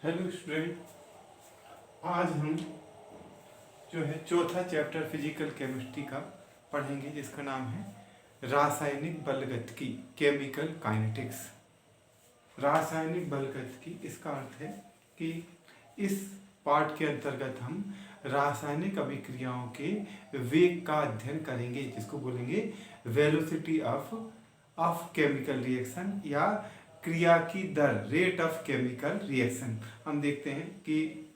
Hello student, आज हम जो है चौथा चैप्टर फिजिकल केमिस्ट्री का पढ़ेंगे, जिसका नाम है रासायनिक बलगतिकी, केमिकल काइनेटिक्स। रासायनिक बलगतिकी, इसका अर्थ है कि इस पार्ट के अंतर्गत हम रासायनिक अभिक्रियाओं के वेग का अध्ययन करेंगे, जिसको बोलेंगे वेलोसिटी ऑफ केमिकल रिएक्शन या क्रिया की दर, रेट ऑफ केमिकल रिएक्शन। हम देखते हैं कि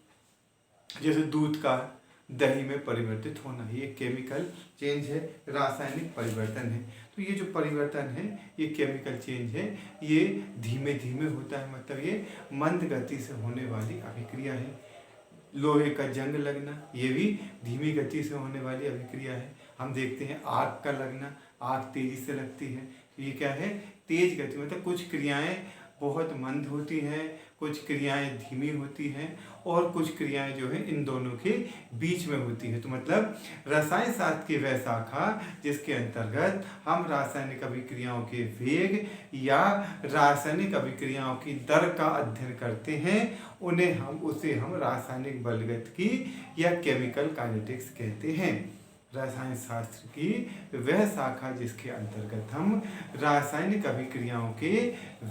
जैसे दूध का दही में परिवर्तित होना, ये केमिकल चेंज है, रासायनिक परिवर्तन है। तो ये जो परिवर्तन है, ये केमिकल चेंज है, ये धीमे धीमे होता है, मतलब ये मंद गति से होने वाली अभिक्रिया है। लोहे का जंग लगना, ये भी धीमी गति से होने वाली अभिक्रिया है। हम देखते हैं आग का लगना, आग तेजी से लगती है, तो ये क्या है, तेज गति। मतलब कुछ क्रियाएं बहुत मंद होती हैं, कुछ क्रियाएं धीमी होती हैं, और कुछ क्रियाएं जो है इन दोनों के बीच में होती है। तो मतलब रसायन शास्त्र की वह शाखा जिसके अंतर्गत हम रासायनिक अभिक्रियाओं के वेग या रासायनिक अभिक्रियाओं की दर का अध्ययन करते हैं, उसे हम रासायनिक बलगतिकी या केमिकल काइनेटिक्स कहते हैं। रसायन शास्त्र की वह शाखा जिसके अंतर्गत हम रासायनिक अभिक्रियाओं के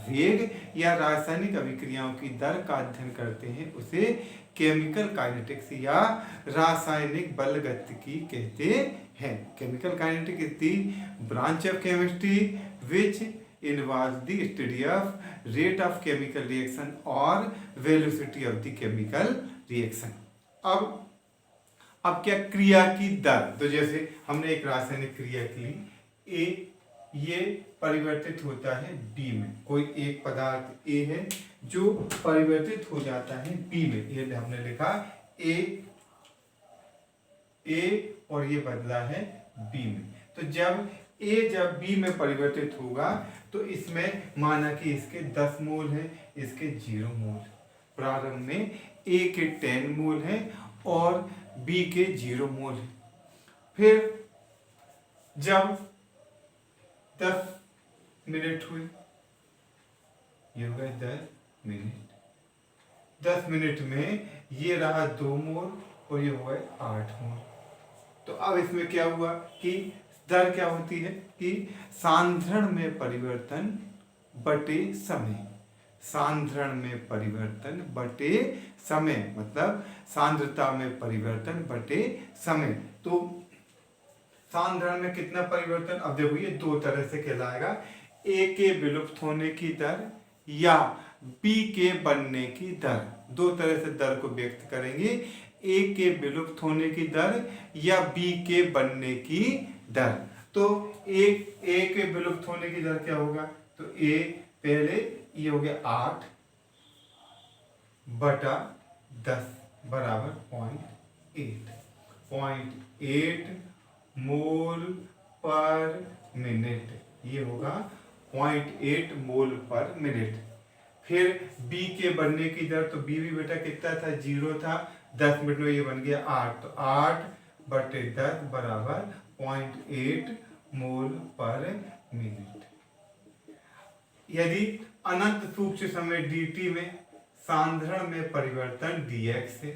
वेग या रासायनिक अभिक्रियाओं की दर का अध्ययन करते हैं, उसे केमिकल काइनेटिक्स या रासायनिक बलगतिकी कहते हैं। Chemical kinetics is the branch of chemistry which involves the study of rate of chemical reaction or velocity of the chemical reaction। अब क्या, क्रिया की दर। तो जैसे हमने एक रासायनिक क्रिया की ए, ये परिवर्तित होता है बी में। कोई एक पदार्थ ए है जो परिवर्तित हो जाता है बी में, ये हमने लिखा ए और ये बदला है बी में। तो जब बी में परिवर्तित होगा तो इसमें माना कि इसके 10 मोल है, इसके 0 मोल। प्रारंभ में ए के 10 मोल है और बी के 0 मोल है। फिर जब 10 मिनट हुए, ये हो गए 10 मिनट, 10 मिनट में ये रहा 2 मोल और ये हो गए 8 मोल। तो अब इसमें क्या हुआ कि दर क्या होती है कि सांद्रण में परिवर्तन बटे समय। सांद्रण में परिवर्तन बटे समय, मतलब सांद्रता में परिवर्तन बटे समय। तो सांद्रण में कितना परिवर्तन, अब देखो ये दो तरह से कहलाएगा, ए के विलुप्त होने की दर या बी के बनने की दर। दो तरह से दर को व्यक्त करेंगे, ए के विलुप्त होने की दर या बी के बनने की दर। तो ए के विलुप्त होने की दर क्या होगा, तो ए पहले ये हो गया 8 बटा 10 बराबर 0.8 मोल पर मिनट, ये होगा 0.8 मोल पर मिनट। फिर बी के बनने की दर, तो बी भी बेटा कितना था, 0 था, 10 मिनट में ये बन गया 8, तो 8 बटे 10 बराबर 0.8 मोल पर मिनट। यदि अनंत सूक्ष्म समय dt में सांद्रण में परिवर्तन dx है,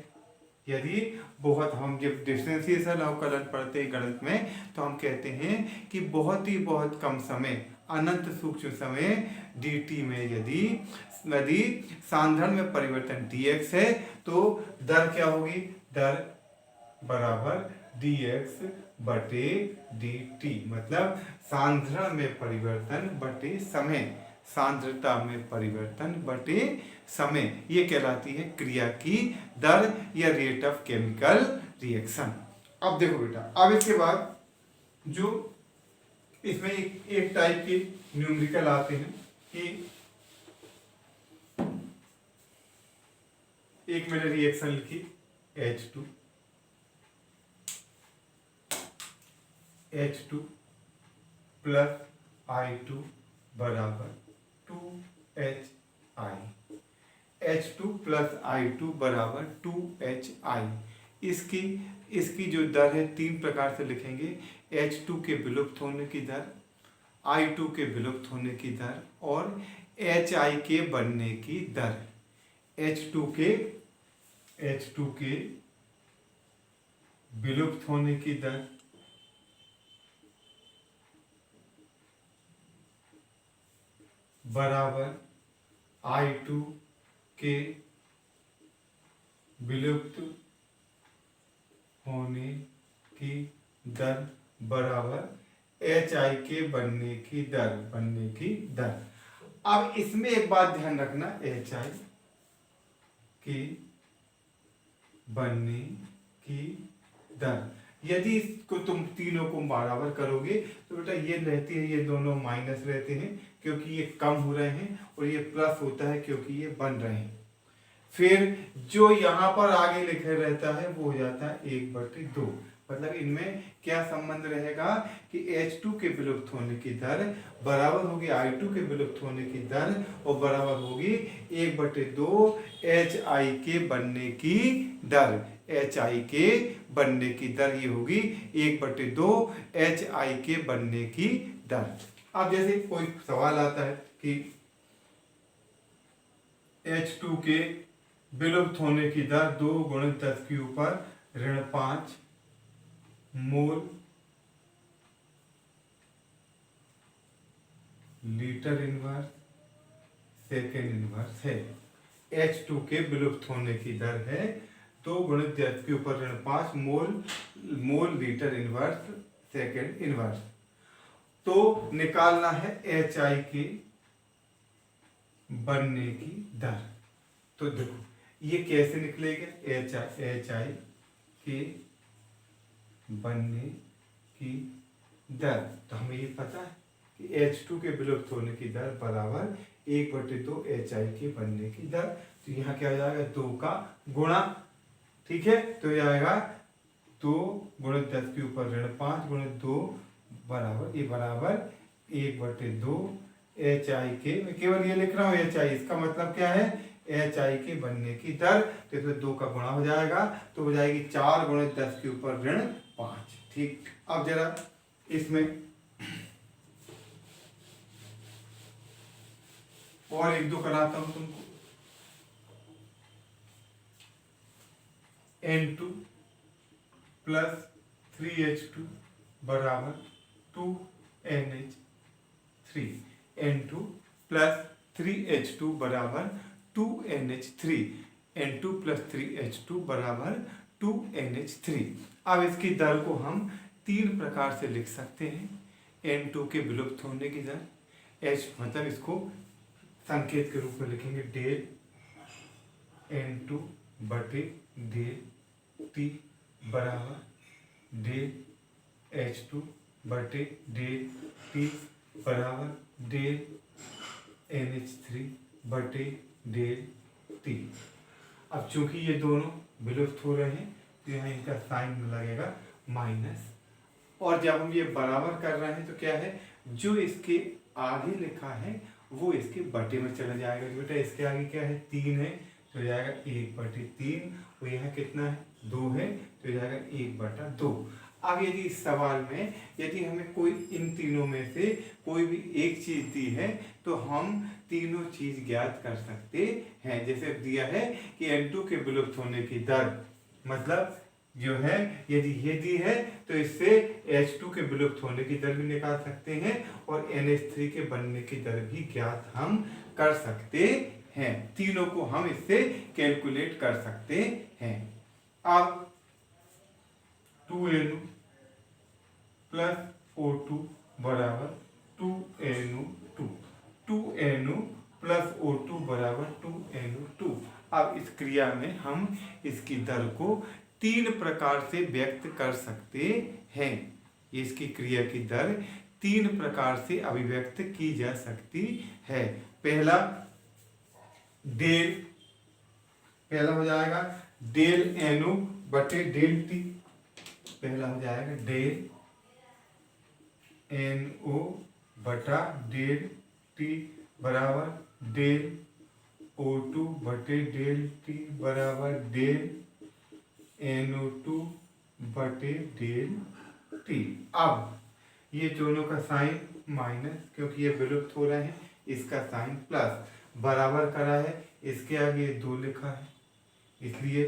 यदि बहुत, हम जब डिफरेंशिएशन अवकलन पढ़ते हैं गणित में, तो हम कहते हैं कि बहुत कम समय, अनंत सूक्ष्म समय dt में यदि सांद्रण में परिवर्तन dx है, तो दर क्या होगी, दर बराबर dx बटे dt। मतलब सांद्रण में परिवर्तन बटे समय, सांद्रता में परिवर्तन बटे समय, ये कहलाती है क्रिया की दर या रेट ऑफ केमिकल रिएक्शन। अब देखो बेटा, अब इसके बाद जो इसमें एक टाइप के न्यूमेरिकल आते हैं कि एक मैंने रिएक्शन लिखी H2 प्लस I2 बराबर 2HI। H2 प्लस I2 बराबर 2HI। इसकी जो दर है 3 प्रकार से लिखेंगे, H2 के विलुप्त होने की दर, I2 के विलुप्त होने की दर और HI के बनने की दर। H2 के विलुप्त होने की दर बराबर I2 के विलुप्त होने की दर बराबर HI के बनने की दर। अब इसमें एक बात ध्यान रखना, HI के बनने की दर, यदि इसको तुम तीनों को बराबर करोगे तो बेटा ये रहती है, ये दोनों माइनस रहते हैं क्योंकि ये कम हो रहे हैं, और ये प्लस होता है क्योंकि ये बन रहे हैं। फिर जो यहाँ पर आगे लिखे रहता है वो हो जाता है 1/2। मतलब इनमें क्या संबंध रहेगा कि H2 के विलुप्त होने की दर बराबर होगी I2 के विलुप्त होने की दर, और बराबर होगी 1/2 HI के बनने की दर। HI के बनने की दर ये होगी 1/2 HI के बनने की दर। अब जैसे कोई सवाल आता है कि H2 के विलुप्त होने की दर 2 × 10⁻⁵ mole litre inverse second inverse है। H2 के विलुप्त होने की दर है 2 × 10⁻⁵ mole litre inverse second inverse. तो निकालना है HI के बनने की दर। तो देखो ये कैसे निकलेगा, HI के बनने की दर। तो हमें ये पता है कि H2 के विलुप्त होने की दर बराबर 1/2 HI के बनने की दर। तो यहाँ क्या हो जाएगा, 2 का गुणा, ठीक है। तो ये आएगा 2 × 10⁻⁵ × 2 बराबर, ये बराबर 1/2 HI के, मैं केवल ये लिख रहा हूँ HI, इसका मतलब क्या है HI के बनने की दर। तो इसमें 2 का गुणा हो जाएगा, तो हो जाएगी 4 × 10⁻⁵ ठीक। अब जरा इसमें और 1-2 कराता हूं तुमको। N2 + 3H2 बराबर 2NH3। N2 + 3H2 बराबर 2NH3। N2 + 3H2 बराबर 2NH3। अब इसकी दर को हम 3 प्रकार से लिख सकते हैं। N2 के विलुप्त होने की दर, H मतलब इसको संकेत के रूप में लिखेंगे डेल N2 बटे डेल T बराबर डेल H2 बटे डेल T बराबर डेल NH3 बटे डेल T। अब चूंकि ये दोनों विलुप्त हो रहे हैं तो यहाँ इनका साइन लगेगा माइनस, और जब हम ये बराबर कर रहे हैं तो क्या है, जो इसके आगे लिखा है वो इसके बटे में चला जाएगा। बेटा इसके आगे क्या है, 3 है तो जाएगा 1/3, और यहाँ कितना है 2 है तो जाएगा 1/2। अब यदि इस सवाल में यदि हमें कोई इन तीनों में से कोई भी एक चीज दी है तो हम तीनों चीज ज्ञात कर सकते हैं। जैसे दिया है कि N2 के विलुप्त होने की दर, मतलब जो है यदि ये दी है तो इससे H2 के विलुप्त होने की दर भी निकाल सकते हैं, और NH3 के बनने की दर भी ज्ञात हम कर सकते हैं। तीनों को हम इससे कैलकुलेट कर सकते हैं। अब 2Nu + O2 बराबर 2Nu2। 2Nu + O2 बराबर 2Nu2। अब इस क्रिया में हम इसकी दर को 3 प्रकार से व्यक्त कर सकते हैं। इसकी क्रिया की दर 3 प्रकार से अभिव्यक्त की जा सकती है। पहला हो जाएगा डेल NO बटे डेल T। पहला हो जाएगा डेल NO बटा डेल T बराबर डेल O2 बटे डेल T बराबर डेल NO2 बटे डेल T। अब ये दोनों का साइन माइनस, क्योंकि ये विलुप्त हो रहे हैं, इसका साइन प्लस, बराबर करा है इसके आगे 2 लिखा है, इसलिए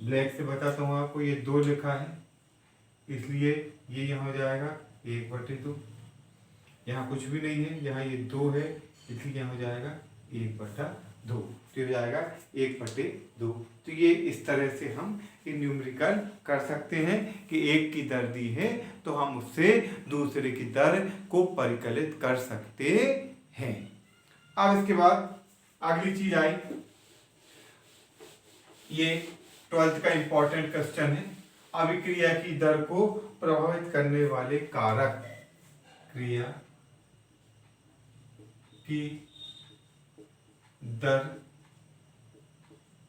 ब्लैक से बताता हूँ आपको, ये 2 लिखा है, इसलिए ये यहाँ हो जाएगा 1/2। यहाँ कुछ भी नहीं है, यहाँ ये 2 है, इसलिए यहाँ हो जाएगा 1/2, तो हो जाएगा 1/2। तो ये इस तरह से हम ये न्यूमेरिकल कर सकते हैं कि एक की दर दी है तो हम उससे दूसरे की दर को परिकलित कर सकते हैं। अब इसके बाद अगली चीज आई, ये 12th का इंपॉर्टेंट क्वेश्चन है, अभिक्रिया की दर को प्रभावित करने वाले कारक, क्रिया की दर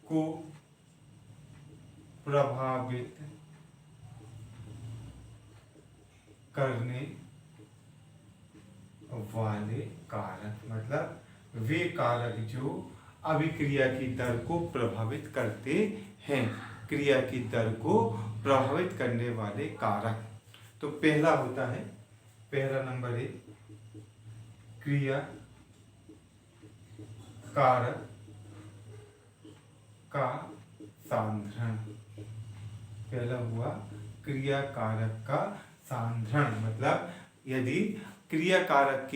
को प्रभावित करने वाले कारक, मतलब वे कारक जो अभिक्रिया की दर को प्रभावित करते हैं, क्रिया की दर को प्रभावित करने वाले कारक। तो पहला होता है, पहला नंबर है क्रिया कारक का सांद्रण। पहला हुआ क्रिया कारक का सांद्रण, मतलब यदि क्रिया कारक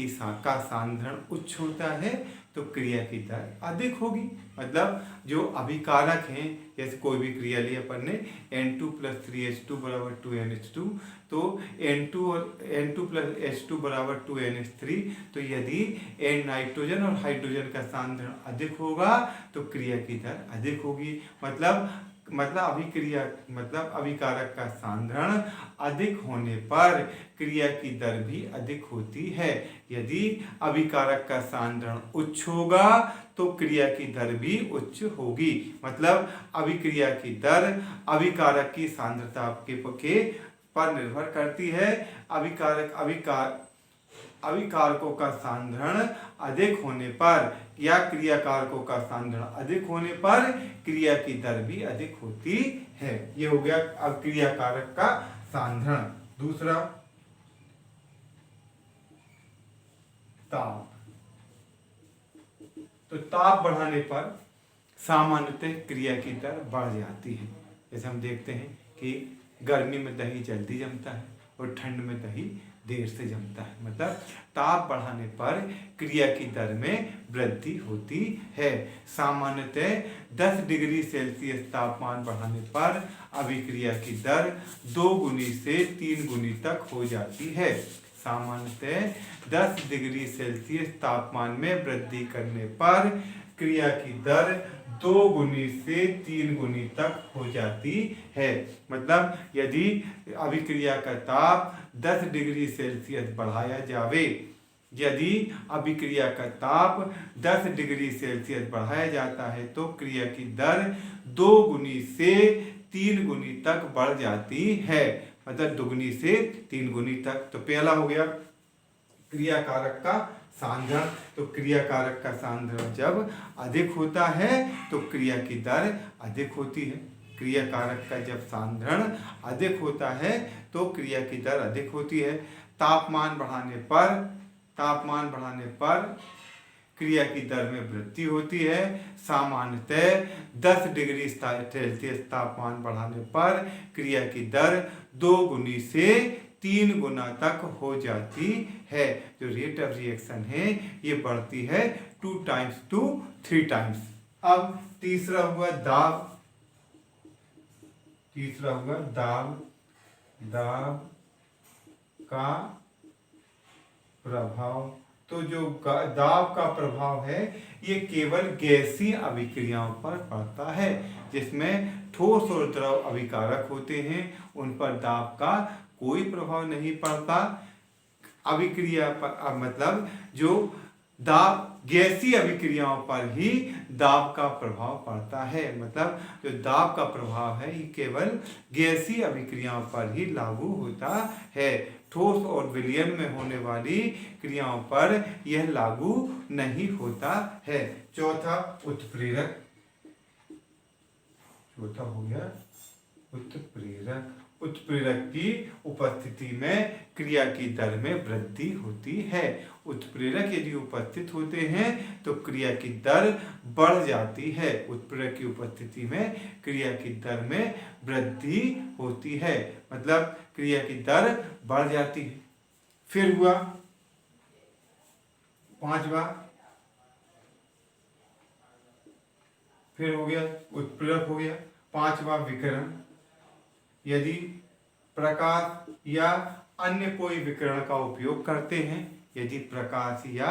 का सांद्रण उच्च होता है तो क्रिया की दर अधिक होगी। मतलब जो अभिकारक हैं, जैसे कोई भी क्रिया ली अपन ने N2 + 3H2 = 2NH2, तो N2 + H2 = 2NH3, तो यदि N नाइट्रोजन और हाइड्रोजन का सांद्रण अधिक होगा तो क्रिया की दर अधिक होगी। मतलब अभिकारक का सांद्रण अधिक होने पर क्रिया की दर भी अधिक होती है। यदि अभिकारक का सांद्रण उच्च होगा तो क्रिया की दर भी उच्च होगी। मतलब अभिक्रिया की दर अभिकारक की सांद्रता के पर निर्भर करती है। अभिकारकों का सांद्रण अधिक होने पर या क्रिया कारकों का सांद्रण अधिक होने पर क्रिया की दर भी अधिक होती है। ये हो गया अब क्रिया कारक का सांद्रण। दूसरा, ताप। तो ताप बढ़ाने पर सामान्यतः क्रिया की दर बढ़ जाती है। जैसे हम देखते हैं कि गर्मी में दही जल्दी जमता है और ठंड में दही देर से जमता है। मतलब ताप बढ़ाने पर क्रिया की दर में वृद्धि होती है। सामान्यतः 10 डिग्री सेल्सियस तापमान बढ़ाने पर अभिक्रिया की दर 2 गुनी से 3 गुनी तक हो जाती है। सामान्यतः 10 डिग्री सेल्सियस तापमान में वृद्धि करने पर क्रिया की दर 2 गुनी से 3 गुनी तक हो जाती है। मतलब यदि अभिक्रिया का ताप 10 डिग्री सेल्सियस बढ़ाया जावे, यदि अभिक्रिया का ताप 10 डिग्री सेल्सियस बढ़ाया जाता है तो क्रिया की दर 2 गुनी से 3 गुनी तक बढ़ जाती है। मतलब 2 गुनी से 3 गुनी तक। तो पहला हो गया क्रिया कारक का सांद्रण। तो क्रिया कारक का सांद्रण जब अधिक होता है तो क्रिया की दर अधिक होती है। क्रिया कारक का जब सांद्रण अधिक होता है तो क्रिया की दर अधिक होती है। तापमान बढ़ाने पर क्रिया की दर में वृद्धि होती है। सामान्यतः 10 डिग्री सेल्सियस तापमान बढ़ाने पर क्रिया की दर 2 गुनी से 3 गुना तक हो जाती है। जो रेट ऑफ रिएक्शन है ये बढ़ती है 2 टाइम्स to 3 टाइम्स। अब तीसरा हुआ दाब। दाब का प्रभाव। तो जो दाब का प्रभाव है ये केवल गैसीय अभिक्रियाओं पर पड़ता है। जिसमें ठोस और द्रव अभिकारक होते हैं उन पर दाब का कोई प्रभाव नहीं पड़ता। अभिक्रिया पर मतलब जो दाब गैसीय अभिक्रियाओं पर ही दाब का प्रभाव पड़ता है। मतलब जो दाब का प्रभाव है ये केवल गैसीय अभिक्रियाओं पर ही लागू होता है। ठोस और विलयन में होने वाली क्रियाओं पर यह लागू नहीं होता है। चौथा उत्प्रेरक। चौथा हो गया उत्प्रेरक। उत्प्रेरक की उपस्थिति में क्रिया की दर में वृद्धि होती है। उत्प्रेरक यदि उपस्थित होते हैं तो क्रिया की दर बढ़ जाती है। उत्प्रेरक की उपस्थिति में क्रिया की दर में वृद्धि होती है, मतलब क्रिया की दर बढ़ जाती है। फिर हुआ पांचवा, फिर हो गया उत्प्रेरक हो गया। पांचवा विकिरण। यदि प्रकाश या अन्य कोई विकिरण का उपयोग करते हैं, यदि प्रकाश या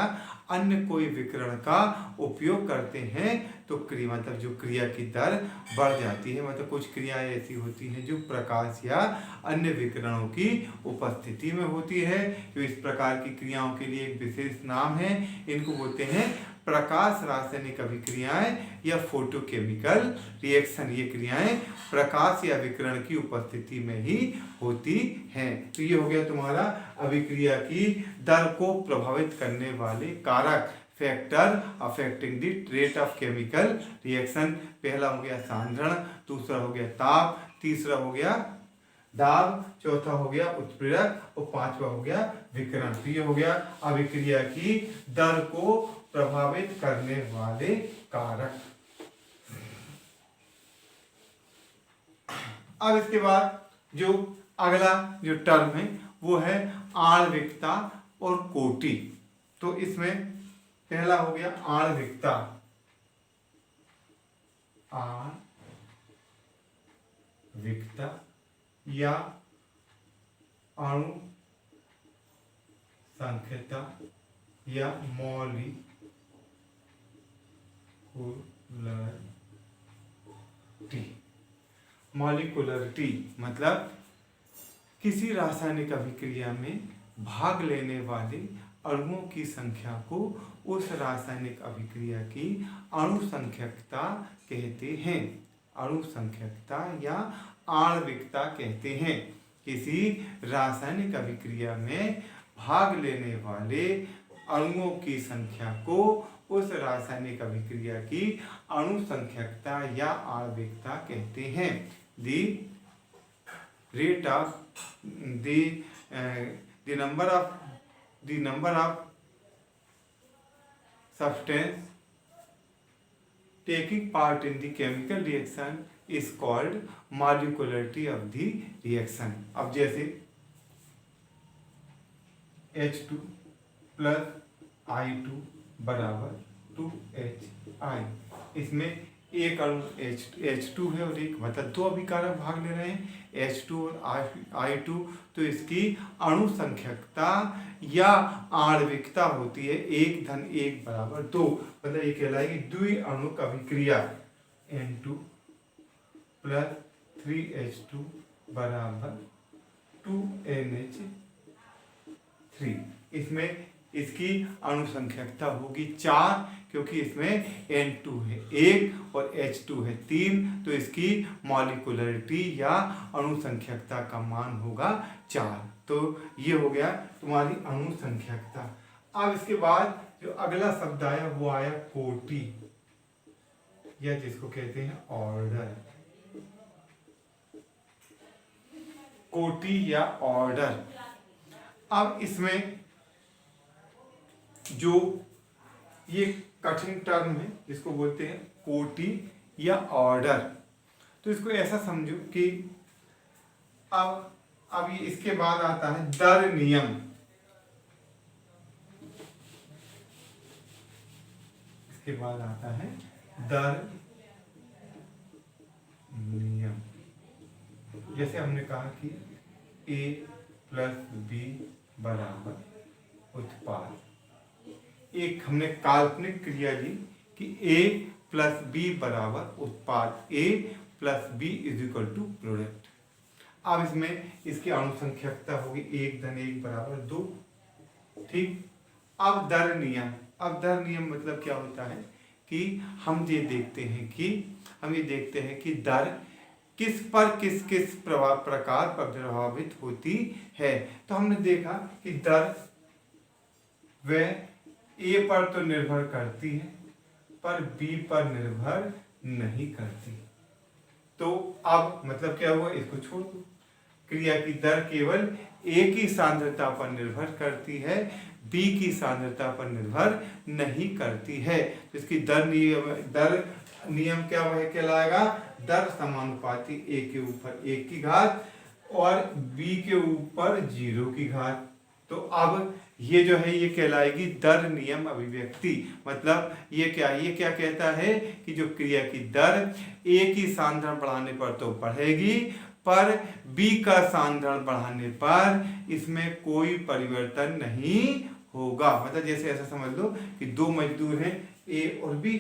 अन्य कोई विकिरण का उपयोग करते हैं तो क्रिया मतलब जो क्रिया की दर बढ़ जाती है। मतलब कुछ क्रियाएं ऐसी होती हैं जो प्रकाश या अन्य विकिरणों की उपस्थिति में होती है। तो इस प्रकार की क्रियाओं के लिए एक विशेष नाम है, इनको बोलते हैं प्रकाश रासायनिक अभिक्रियाएं या फोटोकेमिकल रिएक्शन। ये क्रियाएं प्रकाश या विकिरण की उपस्थिति में ही होती हैं। तो ये हो गया तुम्हारा अभिक्रिया की दर को प्रभावित करने वाले कारक, factor affecting the rate of chemical reaction. पहला हो गया सांद्रण, दूसरा हो गया ताप, तीसरा हो गया दाब, चौथा हो गया उत्प्रेरक और पांचवा हो गया विकिरण। तो ये हो गया अभिक्रिया की दर को प्रभावित करने वाले कारक। अब इसके बाद जो अगला जो टर्म है वो है आणविकता और कोटि। तो इसमें पहला हो गया आणविकता। आणविकता या अणु संख्यता या मॉलिक्यूलरिटी मतलब किसी रासायनिक अभिक्रिया में भाग लेने वाले अणुओं की संख्या को उस रासायनिक अभिक्रिया की अणु संख्यकता कहते हैं। अणु संख्यकता या आणविकता कहते हैं। किसी रासायनिक अभिक्रिया में भाग लेने वाले अणुओं की संख्या को उस रासायनिक अभिक्रिया की अणु संख्यकता या आणविकता कहते हैं। The rate of the number of substance taking part in the chemical reaction is called molecularity of the reaction। अब जैसे H2 plus I2 बराबर 2HI, इसमें एक अणु H2 है और एक मतलब दो अभिकारक भाग ले रहे हैं H2 और I2। तो इसकी अणु संख्यकता या आणविकता होती है 1 - 1 = 2। मतलब ये कहलाएगी द्विअणुक अभिक्रिया। N2 + 3H2 = 2NH3। इसमें इसकी अणु संख्यकता होगी 4, क्योंकि इसमें N2 है 1 और H2 है 3। तो इसकी मॉलिक्यूलरिटी या अणु संख्यकता का मान होगा 4। तो ये हो गया तुम्हारी अणु संख्यकता। अब इसके बाद जो अगला शब्द आया वो आया कोटि, या जिसको कहते हैं ऑर्डर। कोटि या ऑर्डर। अब इसमें जो ये कठिन टर्म है जिसको बोलते हैं कोटि या ऑर्डर, तो इसको ऐसा समझो कि अब ये इसके बाद आता है दर नियम। इसके बाद आता है दर नियम। जैसे हमने कहा कि A + B = उत्पाद। एक हमने काल्पनिक क्रिया ली कि A + B = उत्पाद, A + B = प्रोडक्ट। अब इसमें इसकी अणु संख्यकता होगी 1 - 1 = 2। ठीक। अब दर नियम। अब दर नियम मतलब क्या होता है कि हम ये देखते हैं कि दर किस प्रकार पर प्रभावित होती है। तो हमने देखा कि दर वह A पर तो निर्भर करती है पर B पर निर्भर नहीं करती। तो अब मतलब क्या हुआ, इसको छोड़ दो। क्रिया की दर केवल A की सांद्रता पर निर्भर करती है, B की सांद्रता पर निर्भर नहीं करती है। तो इसकी दर नियम क्या वह कहलाएगा, दर समानुपाती A के ऊपर 1 की घात और B के ऊपर 0 की घात। तो अब ये जो है ये कहलाएगी दर नियम अभिव्यक्ति। मतलब ये क्या कहता है कि जो क्रिया की दर A की सांद्रण बढ़ाने पर तो बढ़ेगी, पर B का सांद्रण बढ़ाने पर इसमें कोई परिवर्तन नहीं होगा। मतलब जैसे ऐसा समझ लो कि दो मजदूर हैं A और B।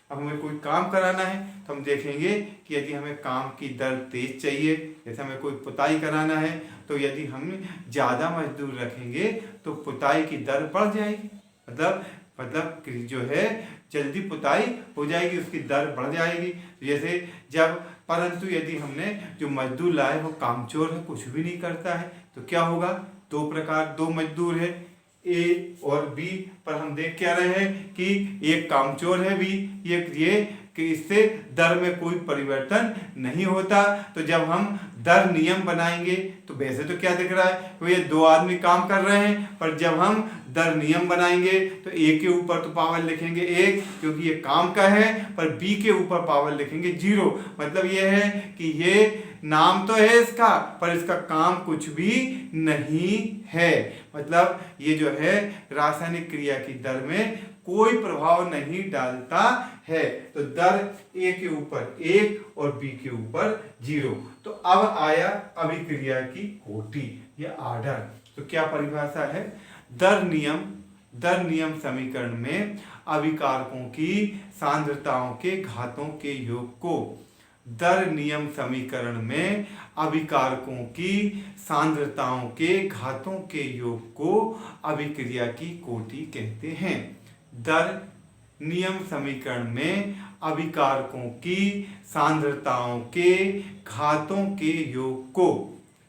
अब हमें कोई काम कराना है तो हम देखेंगे कि यदि हमें काम की दर तेज चाहिए, जैसे हमें कोई पुताई कराना है तो यदि हम ज़्यादा मजदूर रखेंगे तो पुताई की दर बढ़ जाएगी। मतलब जो है जल्दी पुताई हो जाएगी, उसकी दर बढ़ जाएगी। जैसे परंतु यदि हमने जो मजदूर लाए वो कामचोर है, कुछ भी नहीं करता है, तो क्या होगा, दो मजदूर है A और B, पर हम देख क्या रहे हैं कि एक कामचोर है B, ये कि इससे दर में कोई परिवर्तन नहीं होता। तो जब हम दर नियम बनाएंगे तो वैसे तो क्या दिख रहा है कि ये दो आदमी काम कर रहे हैं, पर जब हम दर नियम बनाएंगे तो A के ऊपर तो पावर लिखेंगे 1 क्योंकि ये काम का है, पर B के ऊपर पावर लिखेंगे 0। मतलब ये है कि ये नाम तो है इसका, पर इसका काम कुछ भी नहीं है। मतलब ये जो है रासायनिक क्रिया की दर में कोई प्रभाव नहीं डालता है। तो दर A के ऊपर 1 और B के ऊपर 0। तो अब आया अभिक्रिया की कोटि या आर्डर। तो क्या परिभाषा है, दर नियम समीकरण में अभिकारकों की सांद्रताओं के घातों के योग को, दर नियम समीकरण में अभिकारकों की सांद्रताओं के घातों के योग को अभिक्रिया की कोटि कहते हैं। दर नियम समीकरण में अभिकारकों की सांद्रताओं के घातों के योग को,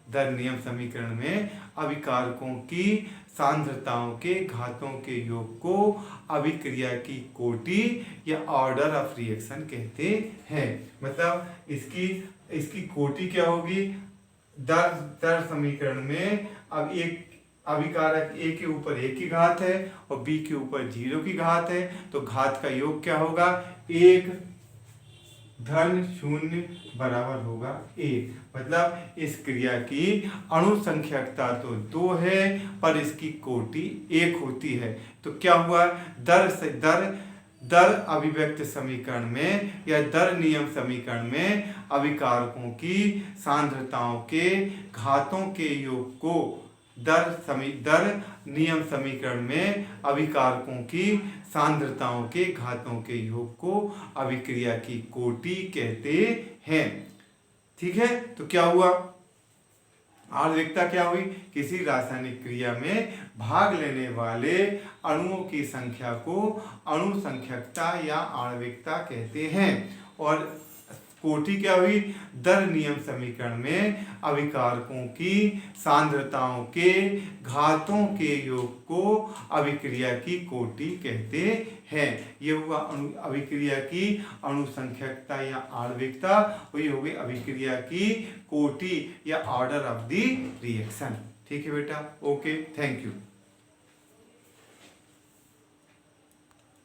दर नियम समीकरण में अभिकारकों की सांद्रताओं के घातों के योग को अभिक्रिया की कोटि या ऑर्डर ऑफ रिएक्शन कहते हैं। मतलब इसकी कोटि क्या होगी, दर समीकरण में अब एक अभिकारक A के ऊपर 1 की घात है और B के ऊपर 0 की घात है, तो घात का योग क्या होगा, 1 धन 0 बराबर होगा 1। मतलब इस क्रिया की अणु संख्यकता तो 2 है, पर इसकी कोटि 1 होती है। तो क्या हुआ, दर अभिव्यक्त समीकरण में या दर नियम समीकरण में अभिकारकों की सांद्रताओं के घातों के योग को, दर नियम समीकरण में अभिकारकों की सांद्रताओं के घातों के योग को अभिक्रिया की कोटि कहते हैं। ठीक है, तो क्या हुआ, आणविकता क्या हुई, किसी रासायनिक क्रिया में भाग लेने वाले अणुओं की संख्या को अणु संख्यकता या आणविकता कहते हैं। और कोटि क्या हुई, दर नियम समीकरण में अभिकारकों की सांद्रताओं के घातों के योग को अभिक्रिया की कोटि कहते हैं। ये हुआ अभिक्रिया की अणु संख्यकता या आणविकता, वही हो गई अभिक्रिया की कोटि या ऑर्डर ऑफ द रिएक्शन। ठीक है बेटा, ओके, थैंक यू।